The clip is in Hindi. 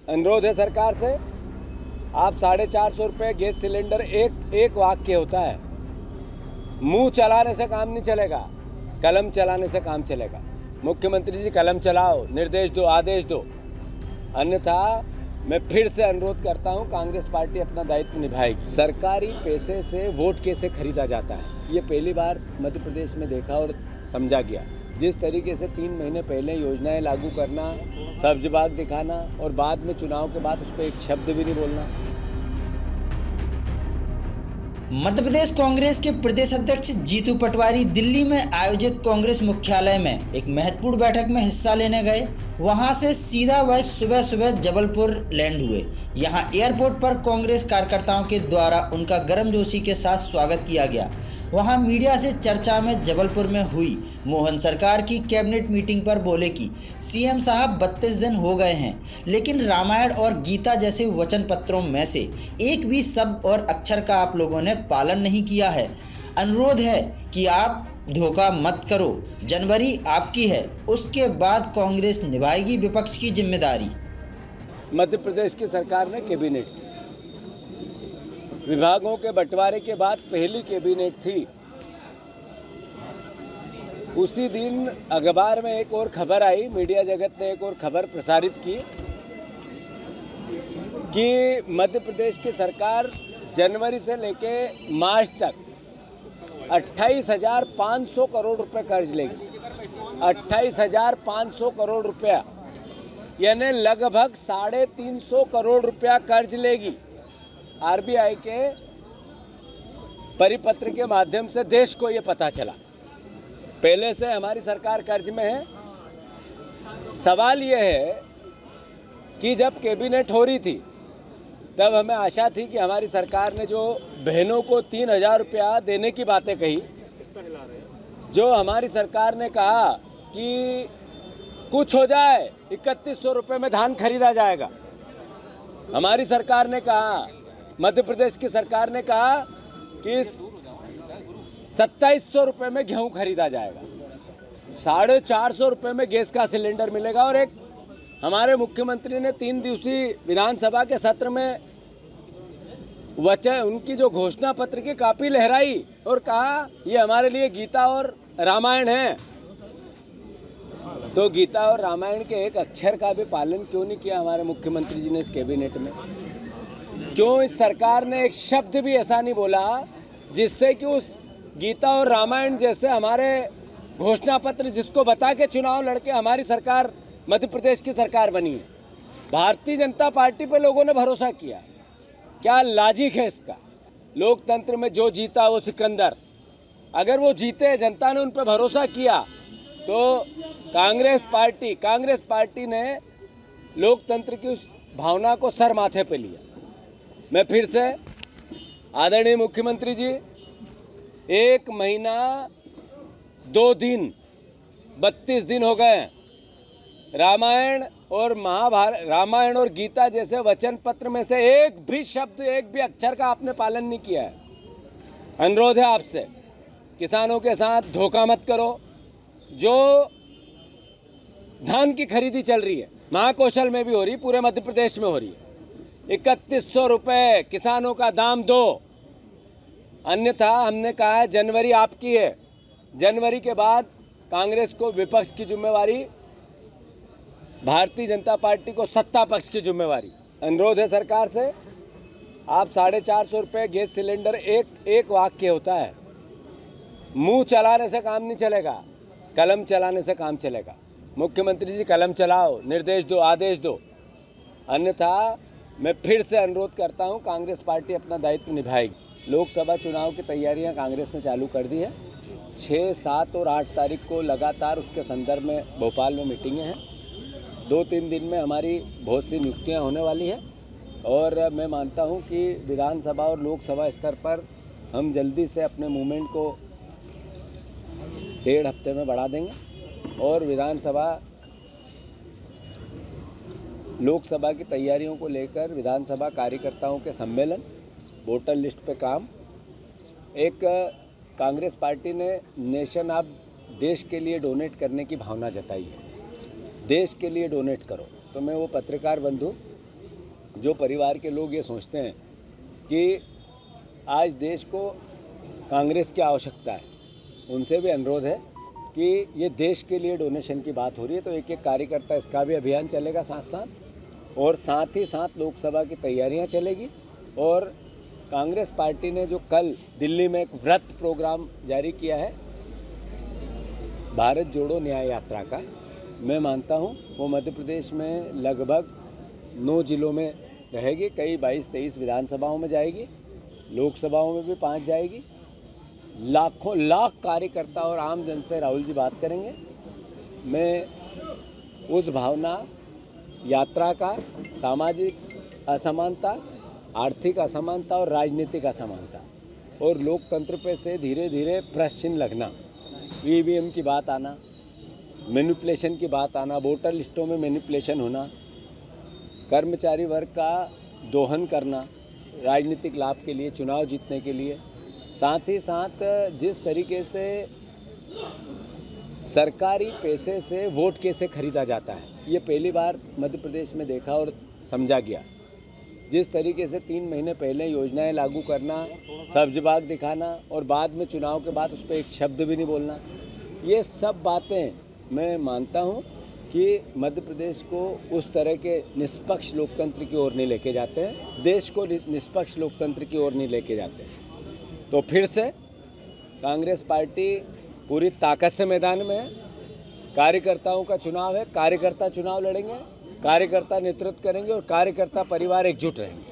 अनुरोध है सरकार से, आप 450 रुपये गैस सिलेंडर एक वाक्य होता है। मुंह चलाने से काम नहीं चलेगा, कलम चलाने से काम चलेगा। मुख्यमंत्री जी कलम चलाओ, निर्देश दो, आदेश दो, अन्यथा मैं फिर से अनुरोध करता हूं, कांग्रेस पार्टी अपना दायित्व निभाएगी। सरकारी पैसे से वोट कैसे खरीदा जाता है, ये पहली बार मध्य प्रदेश में देखा और समझा गया। जिस तरीके से 3 महीने पहले योजनाएं लागू करना, सब्ज बाग दिखाना और बाद में चुनाव के बाद उस पर एक शब्द भी नहीं बोलना। मध्य प्रदेश कांग्रेस के प्रदेश अध्यक्ष जीतू पटवारी दिल्ली में आयोजित कांग्रेस मुख्यालय में एक महत्वपूर्ण बैठक में हिस्सा लेने गए। वहां से सीधा वह सुबह जबलपुर लैंड हुए। यहां एयरपोर्ट पर कांग्रेस कार्यकर्ताओं के द्वारा उनका गर्मजोशी के साथ स्वागत किया गया। वहां मीडिया से चर्चा में जबलपुर में हुई मोहन सरकार की कैबिनेट मीटिंग पर बोले कि सीएम साहब 32 दिन हो गए हैं, लेकिन रामायण और गीता जैसे वचन पत्रों में से एक भी शब्द और अक्षर का आप लोगों ने पालन नहीं किया है। अनुरोध है कि आप धोखा मत करो, जनवरी आपकी है, उसके बाद कांग्रेस निभाएगी विपक्ष की जिम्मेदारी। मध्य प्रदेश की सरकार ने कैबिनेट की, विभागों के बंटवारे के बाद पहली कैबिनेट थी। उसी दिन अखबार में एक और खबर आई, मीडिया जगत ने एक और खबर प्रसारित की कि मध्य प्रदेश की सरकार जनवरी से लेके मार्च तक 28,500 करोड़ रुपए कर्ज लेगी। 28,500 करोड़ रुपया, यानी लगभग 350 करोड़ रुपया कर्ज लेगी। आरबीआई के परिपत्र के माध्यम से देश को ये पता चला। पहले से हमारी सरकार कर्ज में है। सवाल ये है कि जब कैबिनेट हो रही थी तब हमें आशा थी कि हमारी सरकार ने जो बहनों को 3,000 रुपया देने की बातें कही, जो हमारी सरकार ने कहा कि कुछ हो जाए 3100 रुपये में धान खरीदा जाएगा, हमारी सरकार ने कहा, मध्य प्रदेश की सरकार ने कहा कि 2700 रुपये में गेहूं खरीदा जाएगा, 450 रुपये में गैस का सिलेंडर मिलेगा। और एक हमारे मुख्यमंत्री ने 3 दिवसीय विधानसभा के सत्र में वचन, उनकी जो घोषणा पत्र की कापी लहराई और कहा ये हमारे लिए गीता और रामायण है। तो गीता और रामायण के एक अक्षर का भी पालन क्यों नहीं किया हमारे मुख्यमंत्री जी ने इस कैबिनेट में? क्यों इस सरकार ने एक शब्द भी ऐसा नहीं बोला जिससे कि उस गीता और रामायण जैसे हमारे घोषणा पत्र जिसको बता के चुनाव लड़के हमारी सरकार मध्य प्रदेश की सरकार बनी है। भारतीय जनता पार्टी पे लोगों ने भरोसा किया, क्या लॉजिक है इसका? लोकतंत्र में जो जीता वो सिकंदर। अगर वो जीते, जनता ने उन पर भरोसा किया, तो कांग्रेस पार्टी ने लोकतंत्र की उस भावना को सर माथे पे लिया। मैं फिर से आदरणीय मुख्यमंत्री जी, 1 महीना 2 दिन 32 दिन हो गए। रामायण और गीता जैसे वचन पत्र में से एक भी शब्द, एक भी अक्षर का आपने पालन नहीं किया है। अनुरोध है आपसे, किसानों के साथ धोखा मत करो। जो धान की खरीदी चल रही है, महाकौशल में भी हो रही, पूरे मध्य प्रदेश में हो रही है, 3100 रुपये किसानों का दाम दो, अन्यथा हमने कहा है जनवरी आपकी है। जनवरी के बाद कांग्रेस को विपक्ष की जिम्मेवारी, भारतीय जनता पार्टी को सत्ता पक्ष की जिम्मेवारी। अनुरोध है सरकार से, आप 450 रुपये गैस सिलेंडर एक वाक्य होता है। मुंह चलाने से काम नहीं चलेगा, कलम चलाने से काम चलेगा। मुख्यमंत्री जी कलम चलाओ, निर्देश दो, आदेश दो, अन्यथा मैं फिर से अनुरोध करता हूं, कांग्रेस पार्टी अपना दायित्व निभाएगी। लोकसभा चुनाव की तैयारियां कांग्रेस ने चालू कर दी है। 6, 7 और 8 तारीख को लगातार उसके संदर्भ में भोपाल में मीटिंगें हैं। 2-3 दिन में हमारी बहुत सी नियुक्तियां होने वाली है और मैं मानता हूं कि विधानसभा और लोकसभा स्तर पर हम जल्दी से अपने मूवमेंट को 1.5 हफ्ते में बढ़ा देंगे और लोकसभा की तैयारियों को लेकर विधानसभा कार्यकर्ताओं के सम्मेलन, वोटर लिस्ट पे काम। एक कांग्रेस पार्टी ने नेशन आप देश के लिए डोनेट करने की भावना जताई है, देश के लिए डोनेट करो। तो मैं वो पत्रकार बंधु जो परिवार के लोग ये सोचते हैं कि आज देश को कांग्रेस की आवश्यकता है, उनसे भी अनुरोध है कि ये देश के लिए डोनेशन की बात हो रही है तो एक एक कार्यकर्ता इसका भी अभियान चलेगा साथ साथ, और साथ ही साथ लोकसभा की तैयारियां चलेगी। और कांग्रेस पार्टी ने जो कल दिल्ली में एक व्रत प्रोग्राम जारी किया है भारत जोड़ो न्याय यात्रा का, मैं मानता हूँ वो मध्य प्रदेश में लगभग 9 जिलों में रहेगी, कई 22-23 विधानसभाओं में जाएगी, लोकसभाओं में भी 5 जाएगी। लाखों लाख कार्यकर्ता और आम जन से राहुल जी बात करेंगे। मैं उस भावना यात्रा का सामाजिक असमानता, आर्थिक असमानता और राजनीतिक असमानता और लोकतंत्र पे से धीरे धीरे प्रश्न लगना, ईवीएम की बात आना, मैनिपुलेशन की बात आना, वोटर लिस्टों में मैनिपुलेशन होना, कर्मचारी वर्ग का दोहन करना राजनीतिक लाभ के लिए, चुनाव जीतने के लिए, साथ ही साथ जिस तरीके से सरकारी पैसे से वोट कैसे खरीदा जाता है, ये पहली बार मध्य प्रदेश में देखा और समझा गया। जिस तरीके से 3 महीने पहले योजनाएं लागू करना, सब्ज बाग दिखाना और बाद में चुनाव के बाद उस पर एक शब्द भी नहीं बोलना, ये सब बातें मैं मानता हूँ कि मध्य प्रदेश को उस तरह के निष्पक्ष लोकतंत्र की ओर नहीं लेके जाते हैं, देश को निष्पक्ष लोकतंत्र की ओर नहीं लेके जाते हैं। तो फिर से कांग्रेस पार्टी पूरी ताकत से मैदान में है। कार्यकर्ताओं का चुनाव है, कार्यकर्ता चुनाव लड़ेंगे, कार्यकर्ता नेतृत्व करेंगे और कार्यकर्ता परिवार एकजुट रहेंगे।